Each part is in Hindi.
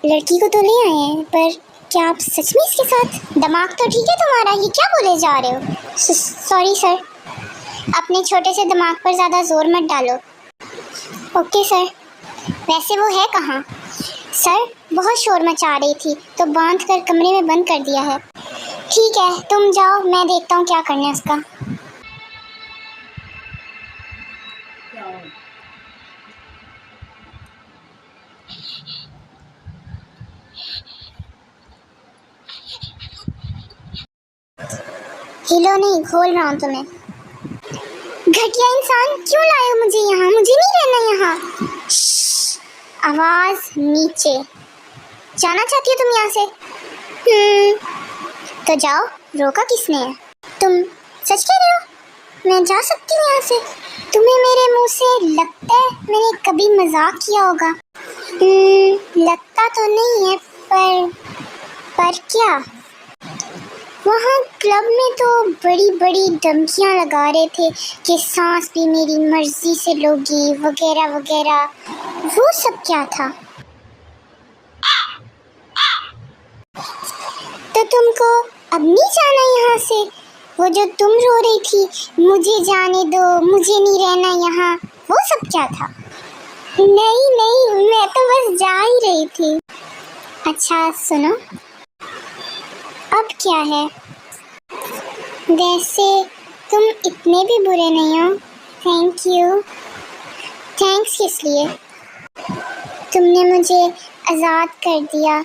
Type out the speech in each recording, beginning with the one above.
लड़की को तो ले आए हैं, पर क्या आप सच में इसके साथ? दिमाग तो ठीक है तुम्हारा, ये क्या बोले जा रहे हो? सॉरी सर, अपने छोटे से दिमाग पर ज़्यादा जोर मत डालो। Okay sir. वैसे वो है कहाँ? सर बहुत शोर मचा रही थी तो बांध कर कमरे में बंद कर दिया है। ठीक है तुम जाओ, मैं देखता हूँ क्या करना है उसका। हिलो नहीं, खोल रहा हूँ तुम्हें। घटिया इंसान, क्यों लाए हो मुझे यहाँ? मुझे नहीं रहना यहाँ। आवाज नीचे। जाना चाहती हो तुम यहाँ से? तो जाओ, रोका किसने है? तुम सच कह रहे हो? मैं जा सकती हूँ यहाँ से? तुम्हें मेरे मुंह से लगता है मैंने कभी मजाक किया होगा? लगता तो नहीं है, पर क्या? वहाँ क्लब में तो बड़ी बड़ी धमकियाँ लगा रहे थे कि सांस भी मेरी मर्जी से लोगी वगैरह वगैरह। वो सब क्या था? तो तुमको अब नहीं जाना यहाँ से? वो जो तुम रो रही थी, मुझे जाने दो, मुझे नहीं रहना यहाँ, वो सब क्या था? नहीं नहीं, मैं तो बस जा ही रही थी। अच्छा सुनो, अब क्या है? वैसे तुम इतने भी बुरे नहीं हो। Thank you. थैंक्स किस लिए? तुमने मुझे आज़ाद कर दिया,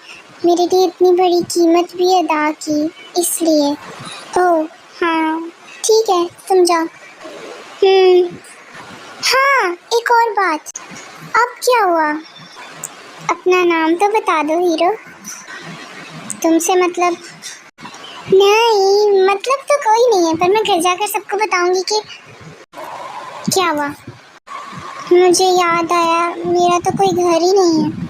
मेरे लिए इतनी बड़ी कीमत भी अदा की, इसलिए। ओह हाँ ठीक है, तुम जाओ। हाँ एक और बात। अब क्या हुआ? अपना नाम तो बता दो हीरो। तुमसे मतलब? नहीं मतलब तो कोई नहीं है, पर मैं घर जाकर सबको बताऊंगी कि क्या हुआ। मुझे याद आया, मेरा तो कोई घर ही नहीं है।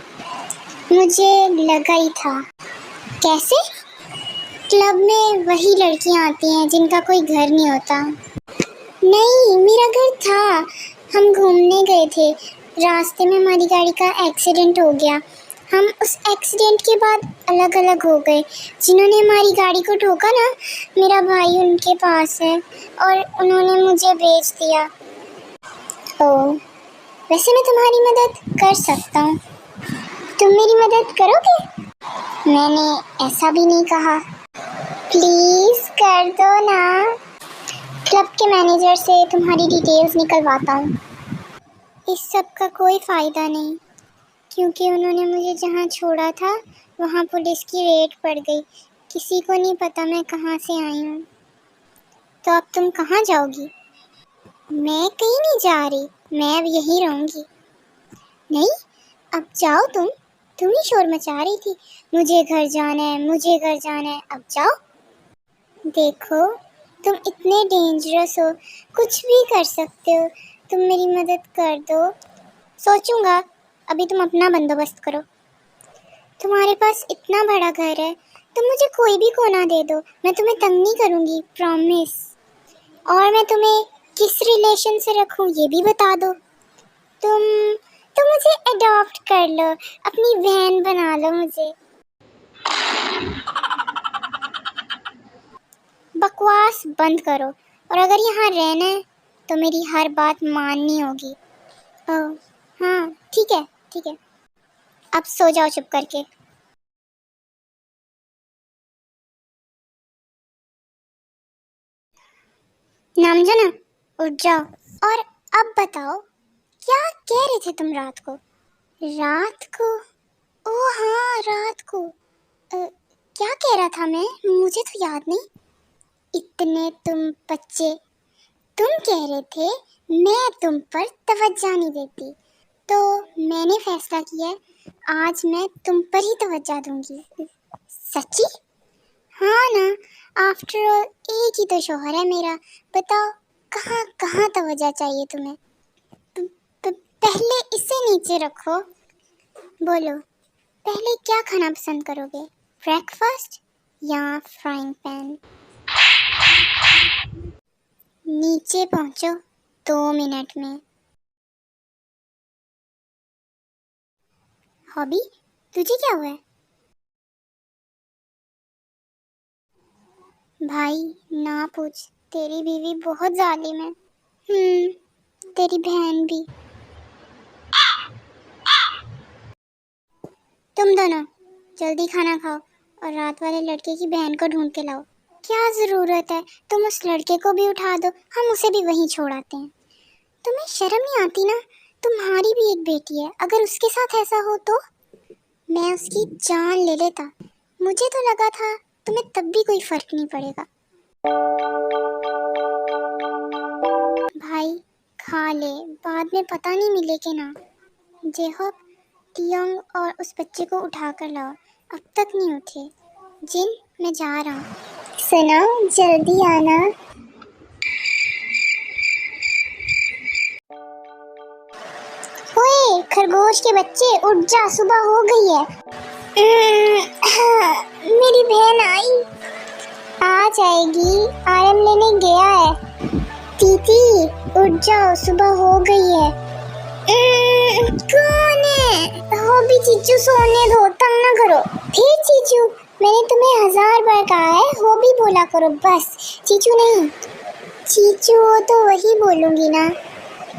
मुझे लगा ही था। कैसे? क्लब में वही लड़कियां आती हैं जिनका कोई घर नहीं होता। नहीं मेरा घर था, हम घूमने गए थे, रास्ते में हमारी गाड़ी का एक्सीडेंट हो गया। हम उस एक्सीडेंट के बाद अलग अलग हो गए। जिन्होंने हमारी गाड़ी को ठोका ना, मेरा भाई उनके पास है और उन्होंने मुझे बेच दिया। ओह, वैसे मैं तुम्हारी मदद कर सकता हूँ, तुम मेरी मदद करोगे? मैंने ऐसा भी नहीं कहा। प्लीज़ कर दो ना। क्लब के मैनेजर से तुम्हारी डिटेल्स निकलवाता हूँ। इस सब का कोई फ़ायदा नहीं, क्योंकि उन्होंने मुझे जहाँ छोड़ा था वहाँ पुलिस की रेड पड़ गई। किसी को नहीं पता मैं कहाँ से आई हूँ। तो अब तुम कहाँ जाओगी? मैं कहीं नहीं जा रही, मैं अब यहीं रहूँगी। नहीं, अब जाओ तुम ही शोर मचा रही थी, मुझे घर जाना है, मुझे घर जाना है, अब जाओ। देखो तुम इतने डेंजरस हो, कुछ भी कर सकते हो, तुम मेरी मदद कर दो। सोचूंगा, अभी तुम अपना बंदोबस्त करो। तुम्हारे पास इतना बड़ा घर है, तुम मुझे कोई भी कोना दे दो, मैं तुम्हें तंग नहीं करूँगी, प्रॉमिस। और मैं तुम्हें किस रिलेशन से रखूँ ये भी बता दो। तुम मुझे अडॉप्ट कर लो, अपनी बहन बना लो मुझे। बकवास बंद करो, और अगर यहाँ रहना है तो मेरी हर बात माननी होगी। ओह हाँ ठीक है ठीक है, अब सो जाओ चुप करके। नाम जाना, उठ जाओ। और अब बताओ, क्या कह रहे थे तुम रात को? रात को? ओह हाँ रात को। क्या कह रहा था मैं, मुझे तो याद नहीं। इतने तुम बच्चे, तुम कह रहे थे मैं तुम पर तवज्जो नहीं देती, तो मैंने फैसला किया है आज मैं तुम पर ही तवज्जो दूंगी। सच्ची? हाँ ना, आफ्टर ऑल एक ही तो शौहर है मेरा, बताओ कहाँ कहाँ तवज्जो चाहिए तुम्हें? पहले इसे नीचे रखो। बोलो, पहले क्या खाना पसंद करोगे, ब्रेकफास्ट या फ्राइंग पैन? नीचे पहुंचो 2 मिनट में। हॉबी? तुझे क्या हुआ है? भाई ना पूछ, तेरी बीवी बहुत जालिम है। तेरी बहन भी। तुम दोनों जल्दी खाना खाओ और रात वाले लड़के की बहन को ढूंढ के लाओ। क्या जरूरत है, तुम उस लड़के को भी उठा दो, हम उसे भी वहीं छोड़ आते हैं। तुम्हें शर्म नहीं आती ना? तुम्हारी भी एक बेटी है, अगर उसके साथ ऐसा हो तो मैं उसकी जान ले लेता। मुझे तो लगा था तुम्हें तब भी कोई फर्क नहीं पड़ेगा। भाई खा ले, बाद में पता नहीं मिले कि ना। जेहोक, टियोंग और उस बच्चे को उठा कर लाओ, अब तक नहीं उठे। जिन, मैं जा रहा हूँ। सुनो, जल्दी आना। ओए खरगोश के बच्चे, उठ जा, सुबह हो गई है। मेरी बहन आई। आ जाएगी, आराम लेने गया है। दीदी उठ जाओ, सुबह हो गई है। कौन है? हो भी चीचू, सोने दो, तंग ना करो। फिर चीचू, मैंने तुम्हें 1000 बार कहा है हो भी बोला करो, बस चीचू नहीं। चीचू तो वही बोलूंगी ना,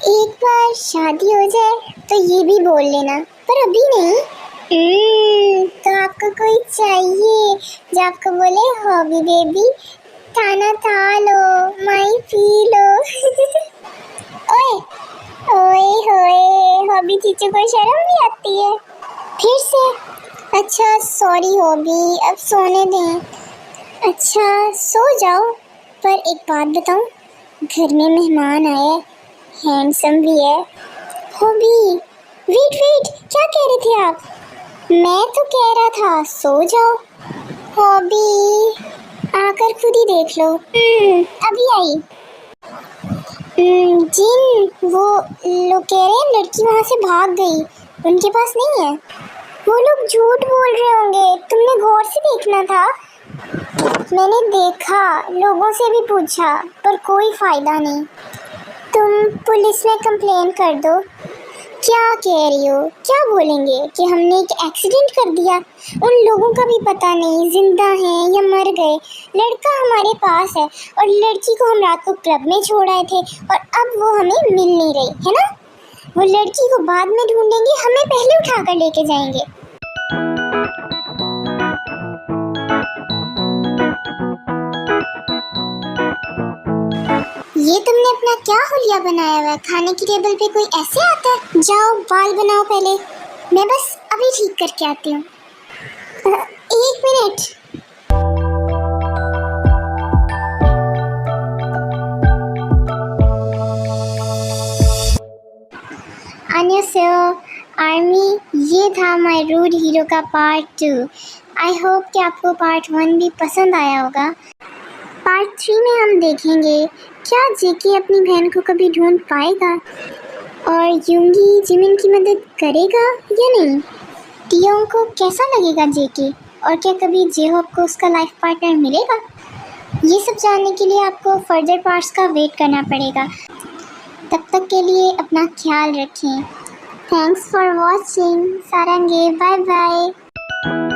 एक बार शादी हो जाए तो ये भी बोल लेना, पर अभी नहीं। तो आपको कोई चाहिए जो आपको बोले हॉबी बेबी, खाना खा लो, माई पी लो। ओए ओए होए, हॉबी चीचू को शर्म भी आती है। फिर से? अच्छा सॉरी हॉबी, अब सोने दें। अच्छा सो जाओ, पर एक बात बताऊं, घर में मेहमान आए, हैंडसम भी है। हॉबी वेट वेट, क्या कह रहे थे आप? मैं तो कह रहा था सो जाओ। हॉबी आकर खुद ही देख लो। अभी आई। जिन, वो लोग कह रहे हैं लड़की वहाँ से भाग गई, उनके पास नहीं है। वो लोग झूठ बोल रहे होंगे, तुमने गौर से देखना था। मैंने देखा, लोगों से भी पूछा, पर कोई फायदा नहीं। तुम पुलिस में कंप्लेन कर दो। क्या कह रही हो? क्या बोलेंगे कि हमने एक एक्सीडेंट कर दिया? उन लोगों का भी पता नहीं जिंदा हैं या मर गए। लड़का हमारे पास है और लड़की को हम रात को क्लब में छोड़ आए थे और अब वो हमें मिल नहीं रही है ना। वो लड़की को बाद में ढूंढेंगे, हमें पहले उठा कर लेके जाएंगे। ये तुमने अपना क्या हुलिया बनाया हुआ है? खाने की टेबल पे कोई ऐसे आता है? जाओ बाल बनाओ पहले, मैं बस अभी ठीक करके आती हूँ। 1 मिनट। अन्यसेओ आर्मी, ये था माय रूड हीरो का पार्ट 2। आई होप कि आपको पार्ट 1 भी पसंद आया होगा। पार्ट 3 में हम देखेंगे क्या जेके अपनी बहन को कभी ढूंढ पाएगा और यूंगी जिमिन की मदद करेगा या नहीं। टियोंग को कैसा लगेगा जेके, और क्या कभी जेहोप को उसका लाइफ पार्टनर मिलेगा? ये सब जानने के लिए आपको फर्दर पार्ट्स का वेट करना पड़ेगा। तब तक के लिए अपना ख्याल रखें। Thanks for watching. सारंगे, बाय बाय।